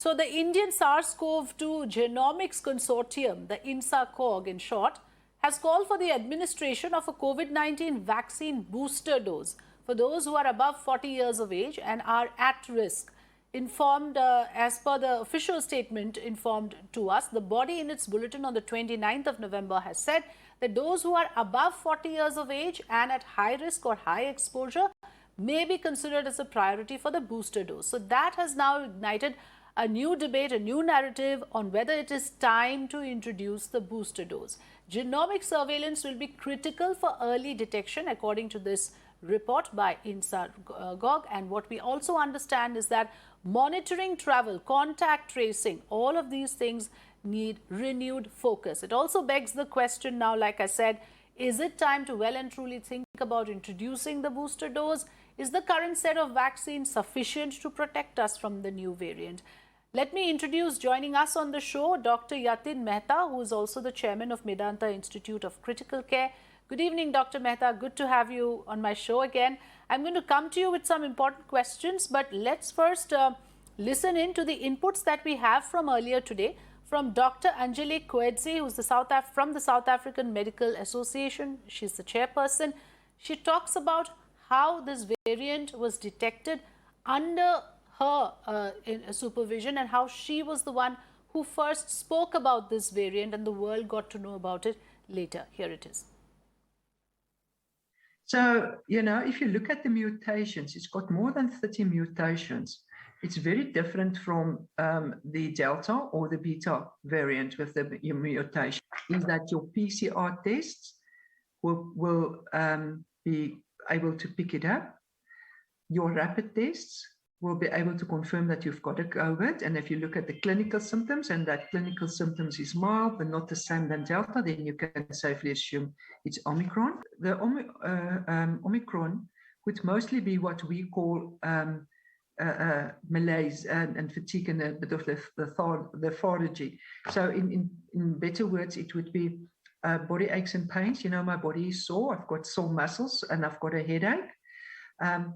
So the Indian SARS-CoV-2 Genomics Consortium, the INSA-CoG in short, has called for the administration of a COVID-19 vaccine booster dose for those who are above 40 years of age and are at risk. Informed, as per the official statement informed to us, the body in its bulletin on the 29th of November has said that those who are above 40 years of age and at high risk or high exposure may be considered as a priority for the booster dose. So that has now ignited a new debate, a new narrative on whether it is time to introduce the booster dose. Genomic surveillance will be critical for early detection, according to this report by INSA-CoG. And what we also understand is that monitoring travel, contact tracing, all of these things need renewed focus. It also begs the question now, like I said, is it time to well and truly think about introducing the booster dose? Is the current set of vaccines sufficient to protect us from the new variant? Let me introduce, joining us on the show, Dr. Yatin Mehta, who is also the chairman of Medanta Institute of Critical Care. Good evening, Dr. Mehta. Good to have you on my show again. I'm going to come to you with some important questions, but let's first listen in to the inputs that we have from earlier today from Dr. Anjali Coetzee, who's from the South African Medical Association. She's the chairperson. She talks about how this variant was detected under her supervision and how she was the one who first spoke about this variant and the world got to know about it later. Here it is. So, if you look at the mutations, it's got more than 30 mutations. It's very different from the Delta or the Beta variant with the mutation, is that your PCR tests will be able to pick it up. Your rapid tests will be able to confirm that you've got a COVID. And if you look at the clinical symptoms and that clinical symptoms is mild but not the same than Delta, then you can safely assume it's Omicron. The Omicron would mostly be what we call malaise and fatigue and a bit of lethargy. So in better words, it would be body aches and pains. My body is sore, I've got sore muscles and I've got a headache.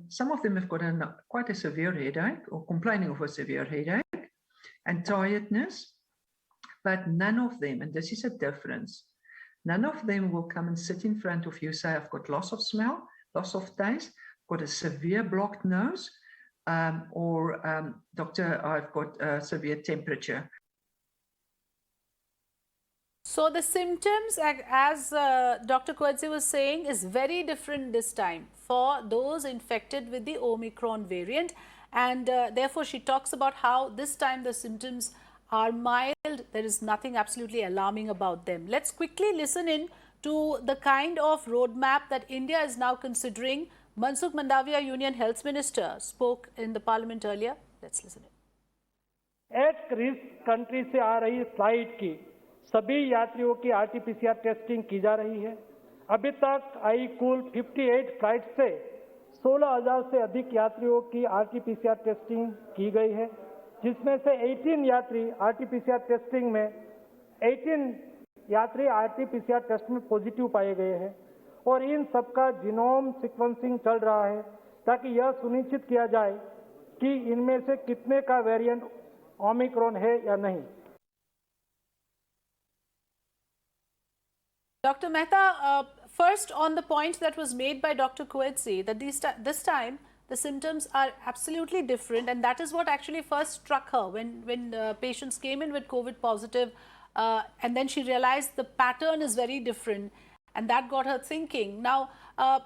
Some of them have got quite a severe headache or complaining of a severe headache and tiredness, but none of them, and this is a difference, none of them will come and sit in front of you, say, I've got loss of smell, loss of taste, got a severe blocked nose, or doctor, I've got a severe temperature. So the symptoms, as Dr. Coetzee was saying, is very different this time for those infected with the Omicron variant. And therefore, she talks about how this time the symptoms are mild. There is nothing absolutely alarming about them. Let's quickly listen in to the kind of roadmap that India is now considering. Mansukh Mandaviya, Union Health Minister, spoke in the Parliament earlier. Let's listen in. At risk country से आ रही flight की सभी यात्रियों की RTPCR testing की जा रही है। अभी तक आई कुल 58 फ्लाइट से 16,000 से अधिक यात्रियों की आरटीपीसीआर टेस्टिंग की गई है, जिसमें से 18 यात्री आरटीपीसीआर टेस्टिंग में 18 यात्री आरटीपीसीआर टेस्ट में पॉजिटिव पाए गए हैं और इन सबका जीनोम सीक्वेंसिंग चल रहा है ताकि यह सुनिश्चित किया जाए कि इनमें से कितने का वेरिएंट ओमिक्रॉन है या नहीं। Dr. Mehta, first on the point that was made by Dr. Coetzee, that this time the symptoms are absolutely different, and that is what actually first struck her when patients came in with COVID positive, and then she realized the pattern is very different, and that got her thinking. Now,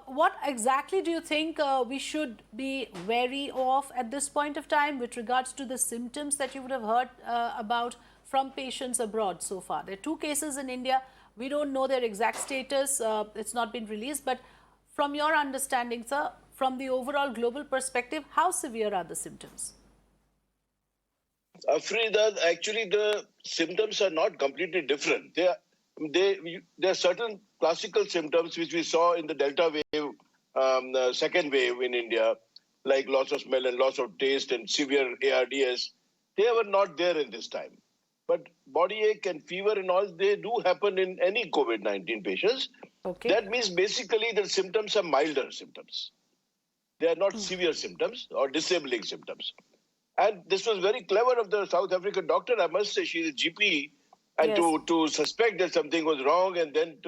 what exactly do you think we should be wary of at this point of time with regards to the symptoms that you would have heard about from patients abroad so far? There are 2 cases in India. We don't know their exact status. It's not been released. But from your understanding, sir, from the overall global perspective, how severe are the symptoms? Afrida, actually, the symptoms are not completely different. There are certain classical symptoms which we saw in the Delta wave, the second wave in India, like loss of smell and loss of taste and severe ARDS. They were not there in this time. But body ache and fever and all, they do happen in any COVID-19 patients. Okay. That means basically the symptoms are milder symptoms. They are not severe symptoms or disabling symptoms. And this was very clever of the South African doctor, I must say. She's a GP. And Yes. to suspect that something was wrong and then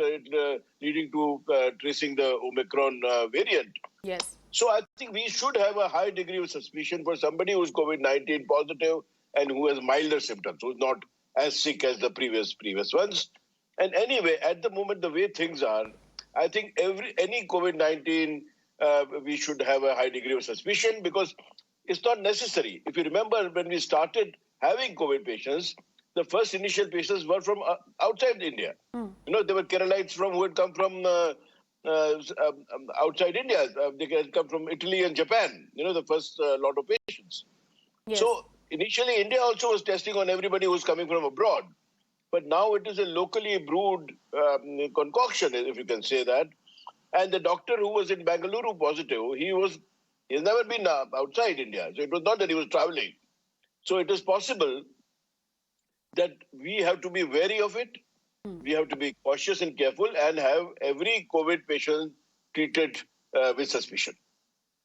leading to tracing the Omicron variant. Yes. So I think we should have a high degree of suspicion for somebody who's COVID-19 positive and who has milder symptoms, who's not as sick as the previous ones. And anyway, at the moment, the way things are, I think any COVID-19, we should have a high degree of suspicion because it's not necessary. If you remember, when we started having COVID patients, the first initial patients were from outside India. You know, they were Keralites who had come from outside India. They had come from Italy and Japan, you know, the first lot of patients. Yes. So initially, India also was testing on everybody who's coming from abroad. But now it is a locally brewed concoction, if you can say that. And the doctor who was in Bengaluru positive, he's never been outside India. So it was not that he was traveling. So it is possible that we have to be wary of it. We have to be cautious and careful and have every COVID patient treated with suspicion.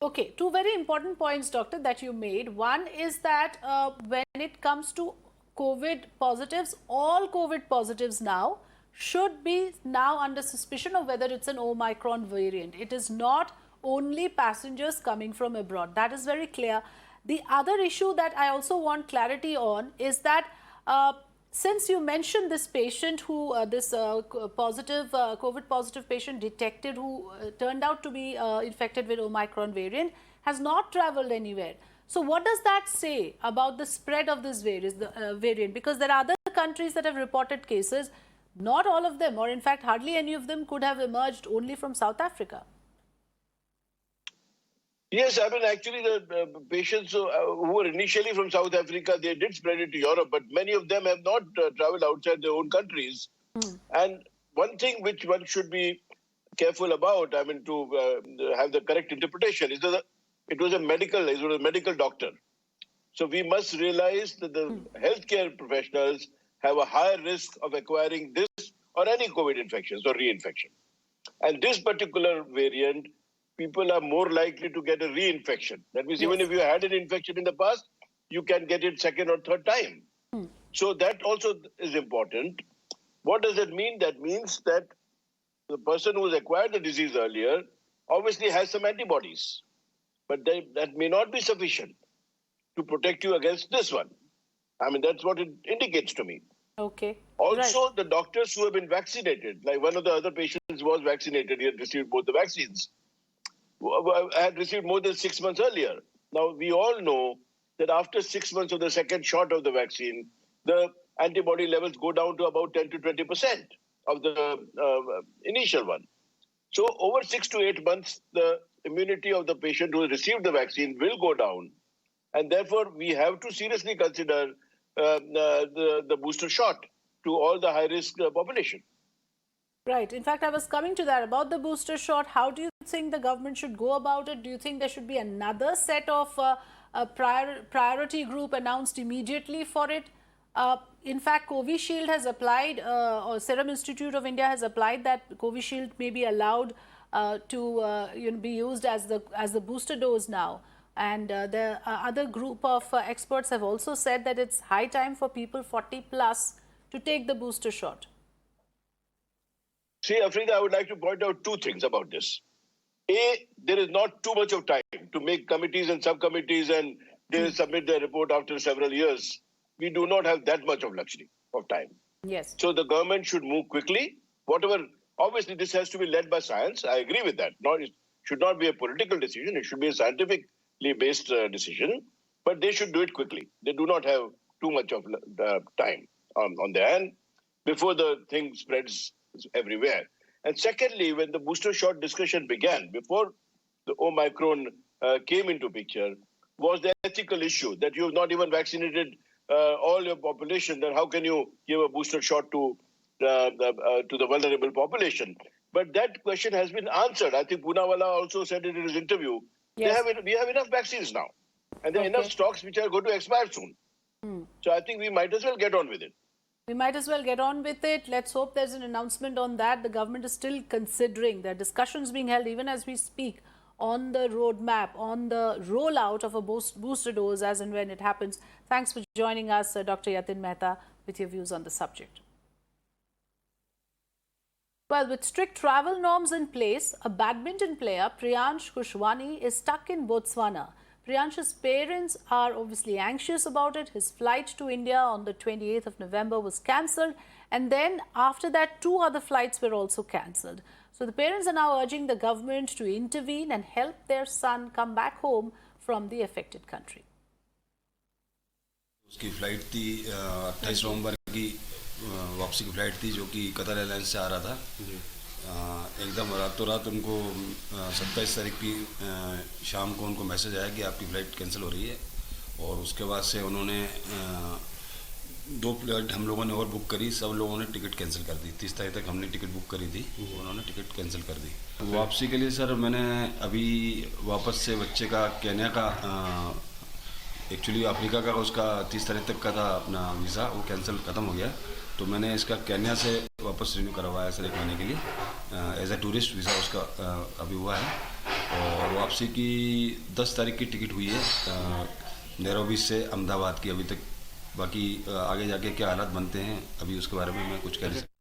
Okay, two very important points, doctor, that you made. One is that when it comes to COVID positives, all COVID positives now should be now under suspicion of whether it's an Omicron variant. It is not only passengers coming from abroad. That is very clear. The other issue that I also want clarity on is that since you mentioned this patient who, COVID positive patient detected who turned out to be infected with Omicron variant, has not traveled anywhere. So what does that say about the spread of this variant? Because there are other countries that have reported cases. Not all of them, or in fact, hardly any of them could have emerged only from South Africa. Yes, I mean, actually, the patients who were initially from South Africa, they did spread it to Europe, but many of them have not traveled outside their own countries. And one thing which one should be careful about, I mean, to have the correct interpretation, is that it was a medical doctor. So we must realize that the healthcare professionals have a higher risk of acquiring this or any COVID infections or reinfection. And this particular variant, people are more likely to get a reinfection. That means even if you had an infection in the past, you can get it second or third time. So that also is important. What does that mean? That means that the person who has acquired the disease earlier obviously has some antibodies, but that may not be sufficient to protect you against this one. I mean, that's what it indicates to me. Okay. Also, the doctors who have been vaccinated, like one of the other patients was vaccinated, he had received both the vaccines, had received more than 6 months earlier. Now, we all know that after 6 months of the second shot of the vaccine, the antibody levels go down to about 10 to 20% of the initial one. So over 6 to 8 months, the immunity of the patient who has received the vaccine will go down. And therefore, we have to seriously consider the booster shot to all the high-risk population. Right. In fact, I was coming to that about the booster shot. How do you think the government should go about it? Do you think there should be another set of a priority group announced immediately for it? In fact, Covishield has applied, or Serum Institute of India has applied that Covishield may be allowed to be used as the booster dose now. And the other group of experts have also said that it's high time for people 40 plus to take the booster shot. See, Afrida, I would like to point out two things about this. A, there is not too much of time to make committees and subcommittees and they will submit their report after several years. We do not have that much of luxury of time. Yes. So the government should move quickly. Obviously, this has to be led by science. I agree with that. It should not be a political decision. It should be a scientifically based decision. But they should do it quickly. They do not have too much of time on their hand before the thing spreads everywhere. And secondly, when the booster shot discussion began, before the Omicron came into picture, was the ethical issue that you have not even vaccinated all your population, then how can you give a booster shot to the vulnerable population? But that question has been answered. I think Poonawalla also said it in his interview. Yes. We have enough vaccines now. And there are enough stocks which are going to expire soon. So I think we might as well get on with it. We might as well get on with it. Let's hope there's an announcement on that. The government is still considering. There are discussions being held even as we speak on the roadmap, on the rollout of a booster dose as and when it happens. Thanks for joining us, Dr. Yatin Mehta, with your views on the subject. Well, with strict travel norms in place, a badminton player, Priyansh Kushwani, is stuck in Botswana. Priyansh's parents are obviously anxious about it. His flight to India on the 28th of November was cancelled, and then after that 2 other flights were also cancelled. So the parents are now urging the government to intervene and help their son come back home from the affected country. उसकी flight थी 28 नवंबर की वापसी की flight थी, जो कि Qatar airlines से आ रहा था। एकदम रातों रात उनको 27 तारीख की शाम को उनको मैसेज आया कि आपकी फ़्लाइट कैंसिल हो रही है, और उसके बाद से उन्होंने 2 फ्लाइट हम लोगों ने और बुक करी। सब लोगों ने टिकट कैंसिल कर दी। 30 तारीख तक हमने टिकट बुक करी थी, उन्होंने टिकट कैंसिल कर दी। वापसी के लिए सर मैंने अभी वापस से बच्चे का केन्या का एक्चुअली अफ्रीका का उसका 30 तारीख तक का था अपना वीज़ा, वो कैंसिल ख़त्म हो गया। तो मैंने इसका केन्या से वापस रिन्यू करवाया सर 1 महीने के लिए एज ए टूरिस्ट वीज़ा उसका अभी हुआ है। और वापसी की 10 तारीख की टिकट हुई है नैरोबी से अहमदाबाद की अभी तक। बाकी आगे जाके क्या हालात बनते हैं अभी उसके बारे में मैं कुछ कह नहीं सकता।